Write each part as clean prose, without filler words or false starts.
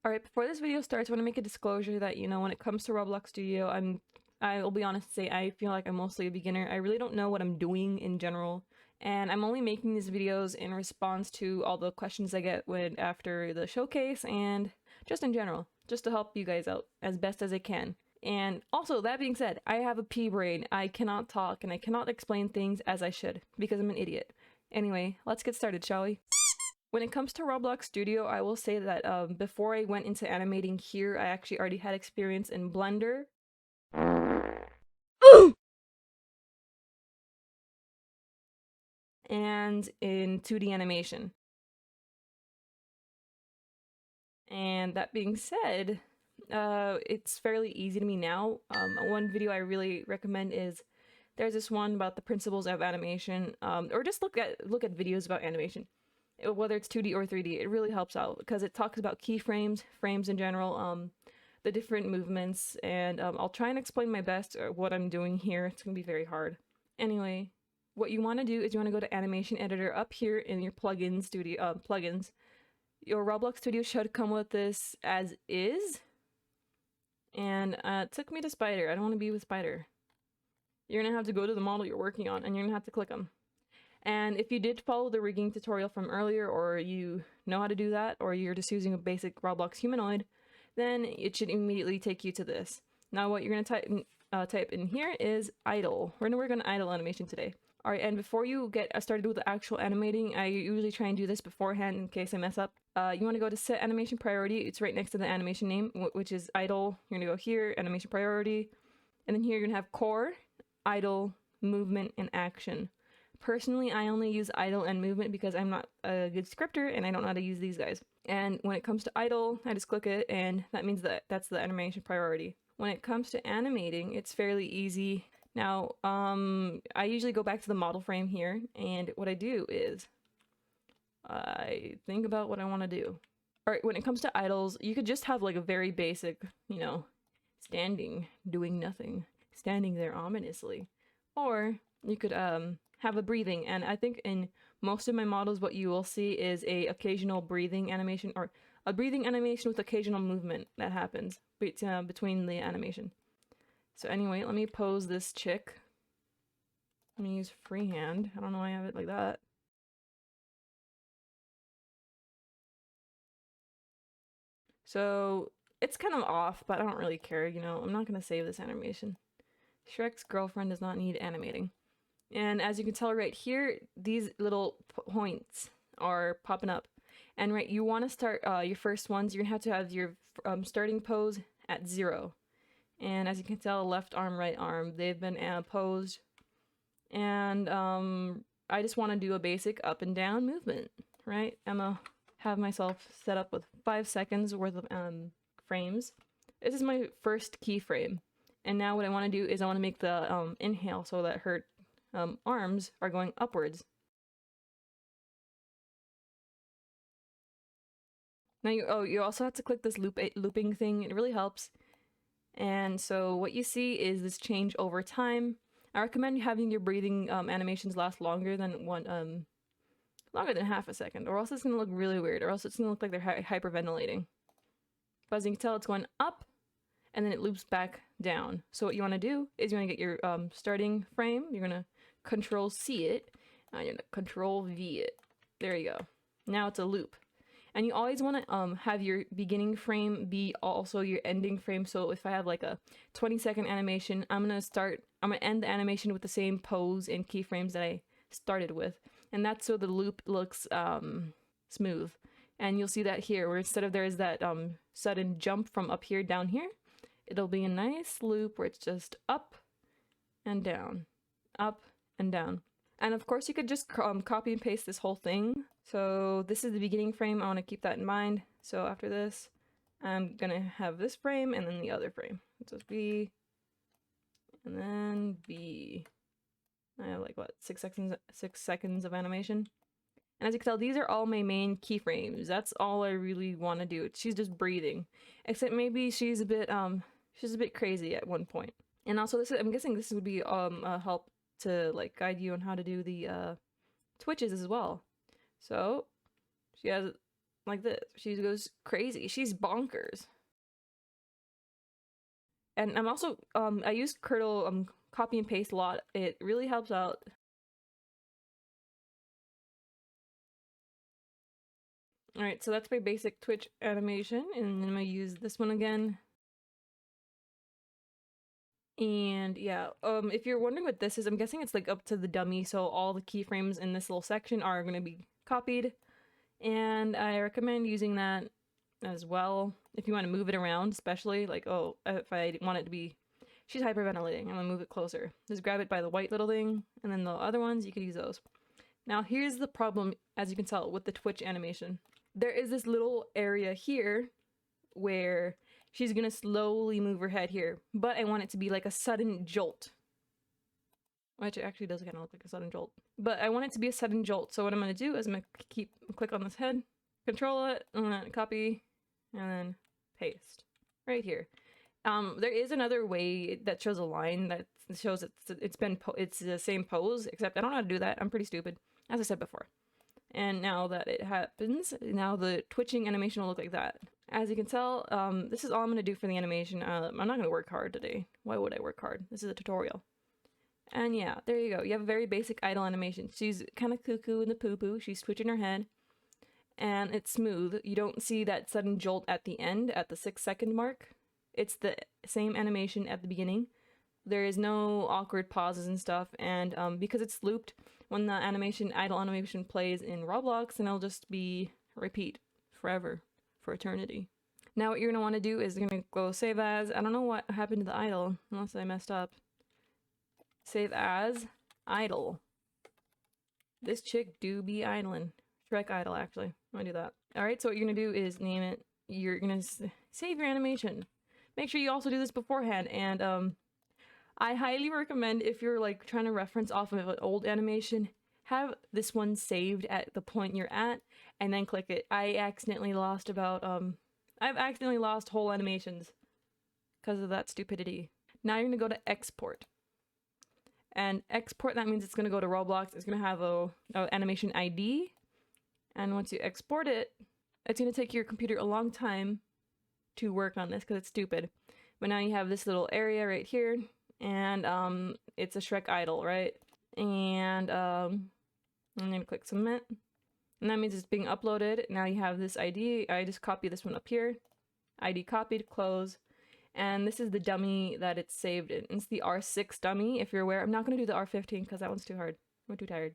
Alright, before this video starts, I want to make a disclosure that, when it comes to Roblox Studio, I'll be honest to say I feel like I'm mostly a beginner. I really don't know what I'm doing in general, and I'm only making these videos in response to all the questions I get after the showcase and just in general, just to help you guys out as best as I can. And also, that being said, I have a pea brain. I cannot talk and I cannot explain things as I should because I'm an idiot. Anyway, let's get started, shall we? When it comes to Roblox Studio, I will say that before I went into animating here, I actually already had experience in Blender. And in 2D animation. And that being said, it's fairly easy to me now. One video I really recommend is there's this one about the principles of animation, or just look at videos about animation. Whether it's 2D or 3D, it really helps out because it talks about keyframes, frames in general, the different movements, and I'll try and explain my best what I'm doing here. It's gonna be very hard. Anyway, what you want to do is you want to go to Animation Editor up here in your plugins, plugins. Your Roblox Studio should come with this as is, and it took me to Spider. I don't want to be with Spider. You're gonna have to go to the model you're working on, and you're gonna have to click them. And if you did follow the rigging tutorial from earlier, or you know how to do that, or you're just using a basic Roblox humanoid, then it should immediately take you to this. Now what you're going to type in here is idle. We're going to work on idle animation today. Alright, and before you get started with the actual animating, I usually try and do this beforehand in case I mess up. You want to go to set animation priority. It's right next to the animation name, which is idle. You're going to go here, animation priority, and then here you're going to have core, idle, movement, and action. Personally, I only use idle and movement because I'm not a good scripter and I don't know how to use these guys. And when it comes to idle, I just click it and that means that that's the animation priority. When it comes to animating, it's fairly easy. Now, I usually go back to the model frame here, and what I do is I think about what I want to do. Alright, when it comes to idles, you could just have like a very basic, standing, doing nothing, standing there ominously. Or you could have a breathing, and I think in most of my models what you will see is a occasional breathing animation, or a breathing animation with occasional movement that happens between the animation. So anyway, let me pose this chick. Let me use freehand. I don't know why I have it like that. So it's kind of off, but I don't really care, I'm not gonna save this animation. Shrek's girlfriend does not need animating. And as you can tell right here, these little points are popping up. And right, you want to start your first ones, you're going to have your starting pose at 0. And as you can tell, left arm, right arm, they've been posed. And I just want to do a basic up and down movement, right? I'm going to have myself set up with 5 seconds worth of frames. This is my first keyframe. And now what I want to do is I want to make the inhale so that her arms are going upwards. Now you also have to click this looping thing. It really helps. And so what you see is this change over time. I recommend having your breathing animations last longer than half a second, or else it's gonna look really weird, or else it's gonna look like they're hyperventilating. But as you can tell, it's going up, and then it loops back down. So what you want to do is you want to get your starting frame. You're gonna Control C it, and you're gonna Control V it. There you go. Now it's a loop. And you always want to have your beginning frame be also your ending frame. So if I have like a 20-second animation, I'm gonna end the animation with the same pose and keyframes that I started with. And that's so the loop looks smooth. And you'll see that here, where instead of there's that sudden jump from up here down here, it'll be a nice loop where it's just up and down, up and down. And of course you could just copy and paste this whole thing. So this is the beginning frame. I want to keep that in mind. So after this, I'm gonna have this frame and then the other frame. So it's B and then B. I have like what, 6 seconds of animation. And as you can tell, these are all my main keyframes. That's all I really want to do. She's just breathing, except maybe she's a bit crazy at one point. And also I'm guessing this would be a help to like guide you on how to do the twitches as well. So she has like this. She goes crazy. She's bonkers. And I'm also, I use Curdle copy and paste a lot. It really helps out. Alright, so that's my basic Twitch animation, and I'm gonna use this one again. And yeah, if you're wondering what this is, I'm guessing it's like up to the dummy, so all the keyframes in this little section are gonna be copied. And I recommend using that as well if you want to move it around, especially like, oh, if I want it to be, she's hyperventilating, I'm gonna move it closer. Just grab it by the white little thing, and then the other ones, you could use those. Now here's the problem, as you can tell, with the Twitch animation. There is this little area here where she's gonna slowly move her head here, but I want it to be like a sudden jolt. Which actually does kind of look like a sudden jolt. But I want it to be a sudden jolt, so what I'm gonna do is I'm gonna click on this head, control it, I'm gonna copy, and then paste. Right here. There is another way that shows a line that shows it's the same pose, except I don't know how to do that. I'm pretty stupid, as I said before. And now that it happens, now the twitching animation will look like that. As you can tell, this is all I'm going to do for the animation. I'm not going to work hard today. Why would I work hard? This is a tutorial. And yeah, there you go. You have a very basic idle animation. She's kind of cuckoo in the poo-poo. She's twitching her head. And it's smooth. You don't see that sudden jolt at the end, at the 6-second mark. It's the same animation at the beginning. There is no awkward pauses and stuff. And because it's looped, when the idle animation plays in Roblox, then it'll just be repeat forever, for eternity. Now what you're going to want to do is you're going to go save as. I don't know what happened to the idle, unless I messed up. Save as idle. This chick do be idling. Shrek idle, actually. I'm gonna do that. Alright, so what you're gonna do is name it. You're gonna save your animation. Make sure you also do this beforehand, and I highly recommend, if you're like trying to reference off of an old animation, have this one saved at the point you're at, and then click it. I've accidentally lost whole animations because of that stupidity. Now you're gonna go to export. And export, that means it's going to go to Roblox. It's going to have a animation ID. And once you export it, it's going to take your computer a long time to work on this because it's stupid. But now you have this little area right here. And it's a Shrek idle, right? And I'm going to click submit. And that means it's being uploaded. Now you have this ID. I just copy this one up here. ID copied, close. And this is the dummy that it's saved in. It's the R6 dummy, if you're aware. I'm not going to do the R15 because that one's too hard. I'm too tired.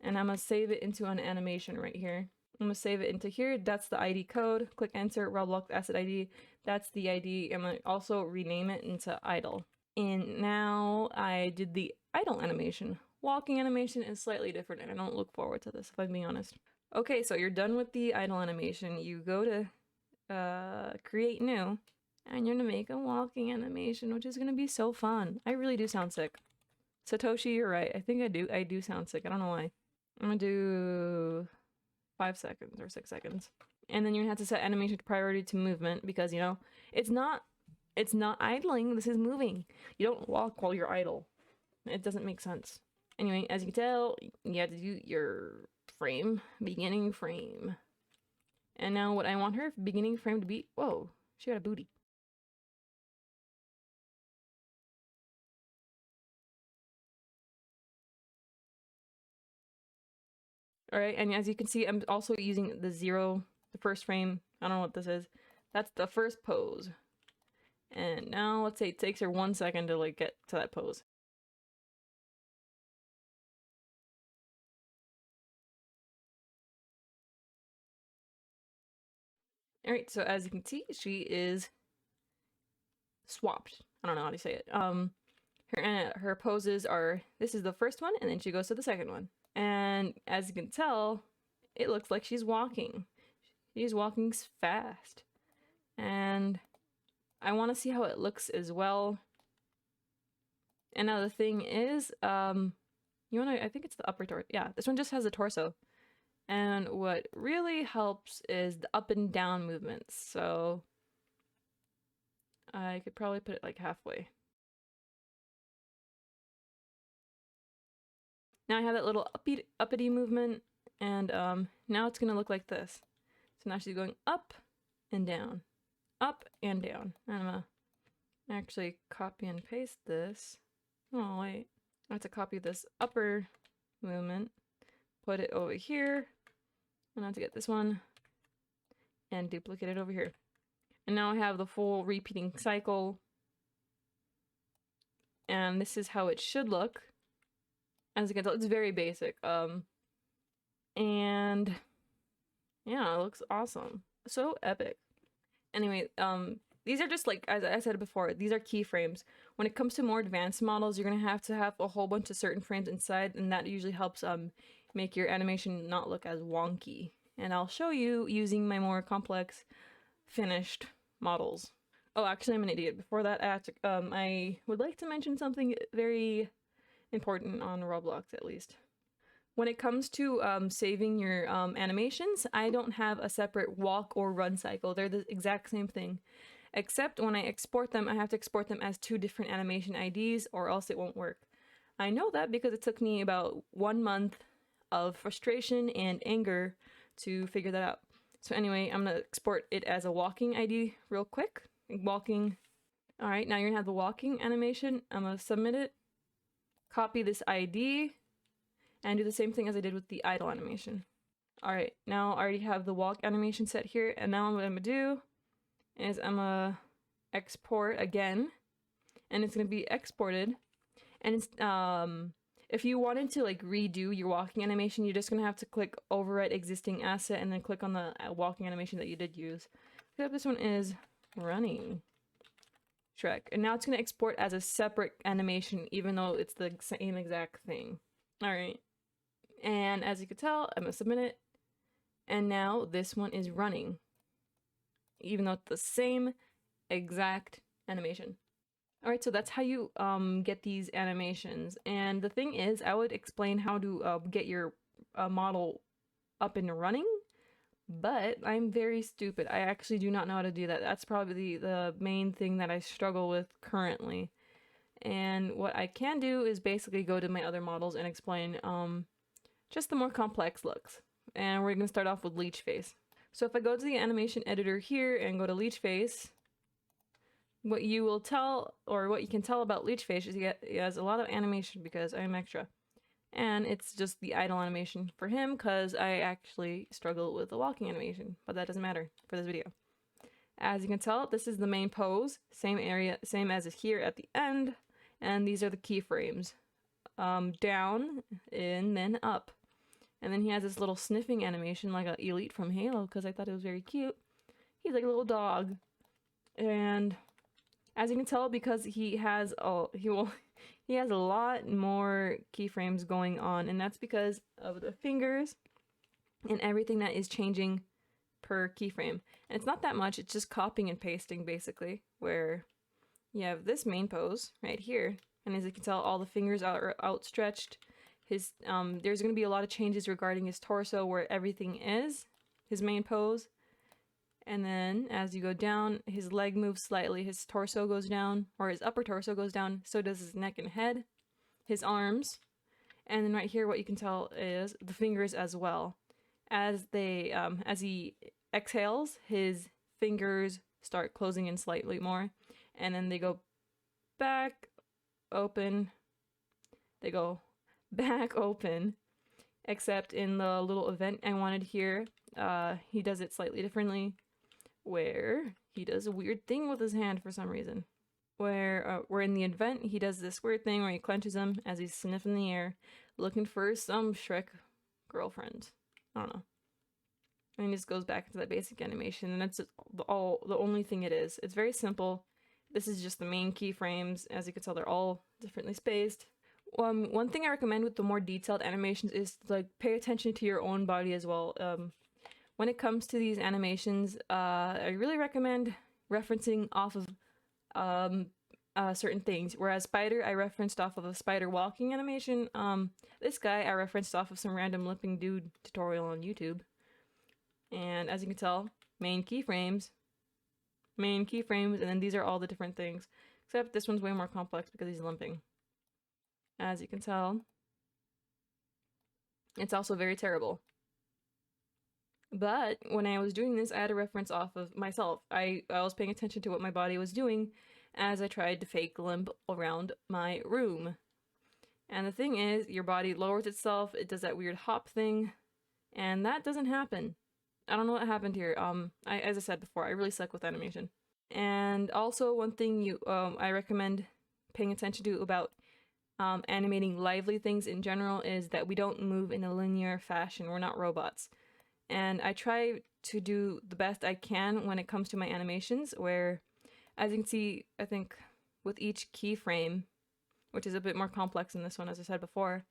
And I'm going to save it into an animation right here. I'm going to save it into here. That's the ID code. Click enter, Roblox asset ID. That's the ID. I'm going to also rename it into idle. And now I did the idle animation. Walking animation is slightly different, and I don't look forward to this, if I'm being honest. Okay, so you're done with the idle animation. You go to create new. And you're gonna make a walking animation, which is gonna be so fun. I really do sound sick. Satoshi, you're right. I think I do sound sick. I don't know why. I'm gonna do 5 seconds or 6 seconds. And then you're gonna have to set animation priority to movement because, you know, it's not idling, this is moving. You don't walk while you're idle. It doesn't make sense. Anyway, as you can tell, you have to do your frame, beginning frame. And now what I want her beginning frame to be, whoa, she got a booty. Alright, and as you can see, I'm also using the first frame. I don't know what this is. That's the first pose. And now, let's say it takes her 1 second to like get to that pose. Alright, so as you can see, she is swapped. I don't know how to say it. Her poses are, this is the first one, and then she goes to the second one. And as you can tell, it looks like she's walking. She's walking fast. And I want to see how it looks as well. And now the thing is, I think it's the upper torso. Yeah, this one just has a torso. And what really helps is the up and down movements. So I could probably put it like halfway. Now I have that little uppity movement, and now it's gonna look like this. So now she's going up and down, up and down. And I'm gonna actually copy and paste this. Oh wait, I have to copy this upper movement, put it over here, and I have to get this one and duplicate it over here. And now I have the full repeating cycle. And this is how it should look. As you can tell, it's very basic. And yeah, it looks awesome. So epic. Anyway, these are just like, as I said before, these are keyframes. When it comes to more advanced models, you're gonna have to have a whole bunch of certain frames inside, and that usually helps make your animation not look as wonky. And I'll show you using my more complex finished models. Oh, actually, I'm an idiot. Before that, I would like to mention something very important on Roblox, at least. When it comes to saving your animations, I don't have a separate walk or run cycle. They're the exact same thing. Except when I export them, I have to export them as 2 different animation IDs or else it won't work. I know that because it took me about 1 month of frustration and anger to figure that out. So anyway, I'm gonna export it as a walking ID real quick. Walking. Alright, now you're gonna have the walking animation. I'm gonna submit it, copy this ID, and do the same thing as I did with the idle animation. Alright, now I already have the walk animation set here, and now what I'm gonna do is I'm gonna export again, and it's gonna be exported. And it's if you wanted to like redo your walking animation, you're just gonna have to click overwrite existing asset and then click on the walking animation that you did use. Except this one is running Shrek, and now it's gonna export as a separate animation even though it's the same exact thing. Alright, and as you can tell, I'm gonna submit it, and now this one is running even though it's the same exact animation. Alright, so that's how you get these animations. And the thing is, I would explain how to get your model up and running, but I'm very stupid. I actually do not know how to do that. That's probably the main thing that I struggle with currently. And what I can do is basically go to my other models and explain just the more complex looks. And we're going to start off with Leech Face. So if I go to the animation editor here and go to Leech Face, what you will tell, or what you can tell about Leech Face is he has a lot of animation because I'm extra. And it's just the idle animation for him because I actually struggle with the walking animation, but that doesn't matter for this video. As you can tell, this is the main pose, same area, same as here at the end, and these are the keyframes. Down, and then up. And then he has this little sniffing animation like an Elite from Halo because I thought it was very cute. He's like a little dog. And as you can tell, because he has he has a lot more keyframes going on, and that's because of the fingers and everything that is changing per keyframe. And it's not that much, it's just copying and pasting basically, where you have this main pose right here, and as you can tell, all the fingers are outstretched. His there's going to be a lot of changes regarding his torso where everything is his main pose. And then as you go down, his leg moves slightly, his torso goes down, or his upper torso goes down, so does his neck and head, his arms, and then right here what you can tell is the fingers as well. As he exhales, his fingers start closing in slightly more, and then they go back open, they go back open, except in the little event I wanted here, he does it slightly differently, where he does a weird thing with his hand for some reason. Where in the event, he does this weird thing where he clenches them as he's sniffing the air, looking for some Shrek girlfriend. I don't know. And he just goes back to that basic animation, and that's the only thing it is. It's very simple. This is just the main keyframes. As you can tell, they're all differently spaced. One thing I recommend with the more detailed animations is to, like, pay attention to your own body as well. When it comes to these animations, I really recommend referencing off of certain things. Whereas Spider, I referenced off of a spider walking animation. This guy, I referenced off of some random lipping dude tutorial on YouTube. And as you can tell, main keyframes, and then these are all the different things. Except this one's way more complex because he's limping. As you can tell, it's also very terrible. But when I was doing this, I had a reference off of myself. I was paying attention to what my body was doing as I tried to fake limp around my room. And the thing is, your body lowers itself, it does that weird hop thing, and that doesn't happen. I don't know what happened here. As I said before, I really suck with animation. And also, one thing I recommend paying attention to about animating lively things in general is that we don't move in a linear fashion. We're not robots. And I try to do the best I can when it comes to my animations, where, as you can see, I think with each keyframe, which is a bit more complex in this one, as I said before,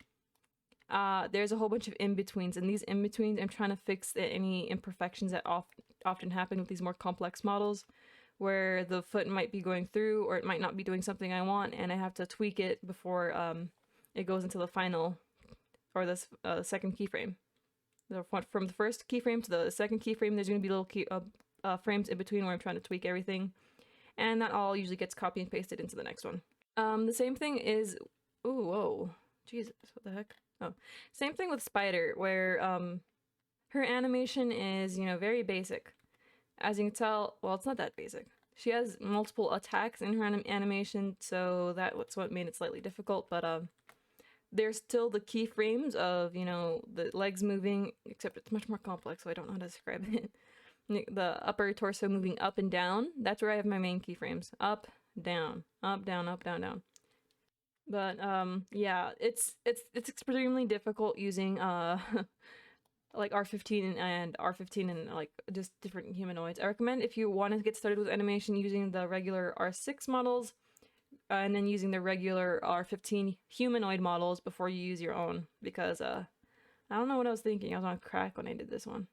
there's a whole bunch of in-betweens, and these in-betweens, I'm trying to fix any imperfections that often happen with these more complex models, where the foot might be going through, or it might not be doing something I want, and I have to tweak it before it goes into the final, or the second keyframe. From the first keyframe to the second keyframe, there's going to be little frames in between where I'm trying to tweak everything, and that all usually gets copy and pasted into the next one. The same thing is, ooh, whoa, Jesus, what the heck? Oh, same thing with Spider, where her animation is, you know, very basic. As you can tell, well, it's not that basic. She has multiple attacks in her animation, so that's what made it slightly difficult, but there's still the keyframes of, you know, the legs moving, except it's much more complex, so I don't know how to describe it. The upper torso moving up and down, that's where I have my main keyframes. Up, down, up, down, up, down, down. But yeah, it's extremely difficult using like R15 and R15 and like just different humanoids. I recommend, if you want to get started with animation, using the regular R6 models, and then using the regular R15 humanoid models before you use your own, because I don't know what I was thinking. I was on crack when I did this one.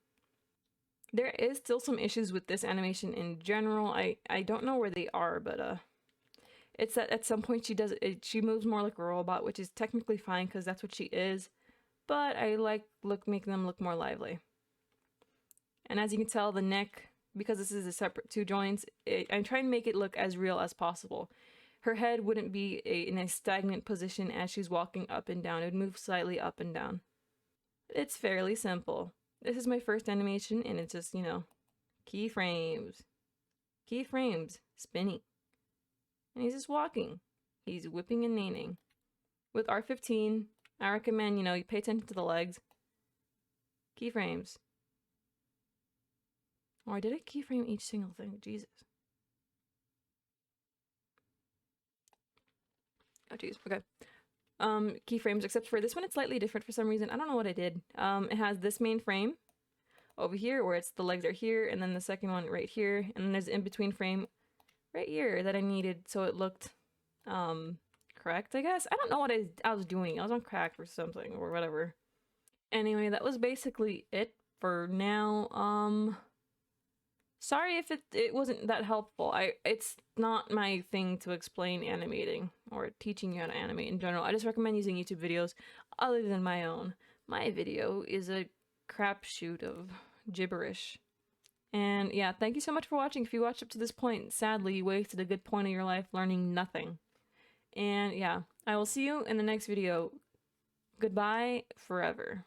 There is still some issues with this animation in general. I don't know where they are, but it's that at some point she moves more like a robot, which is technically fine because that's what she is, but I like making them look more lively. And as you can tell, the neck, because this is a separate two joints, I'm trying to make it look as real as possible. Her head wouldn't be in a stagnant position as she's walking up and down. It would move slightly up and down. It's fairly simple. This is my first animation, and it's just, you know, keyframes. Keyframes. Spinning. And he's just walking. He's whipping and naining. With R15, I recommend, you know, you pay attention to the legs. Keyframes. Or did I keyframe each single thing? Jesus. Oh, jeez. Okay. Keyframes, except for this one, it's slightly different for some reason. I don't know what I did. It has this main frame over here, where it's the legs are here, and then the second one right here, and then there's an in-between frame right here that I needed so it looked correct, I guess. I don't know what I was doing. I was on crack or something, or whatever. Anyway, that was basically it for now. Sorry if it wasn't that helpful. It's not my thing to explain animating or teaching you how to animate in general. I just recommend using YouTube videos other than my own. My video is a crapshoot of gibberish. And yeah, thank you so much for watching. If you watched up to this point, sadly, you wasted a good point of your life learning nothing. And yeah, I will see you in the next video. Goodbye forever.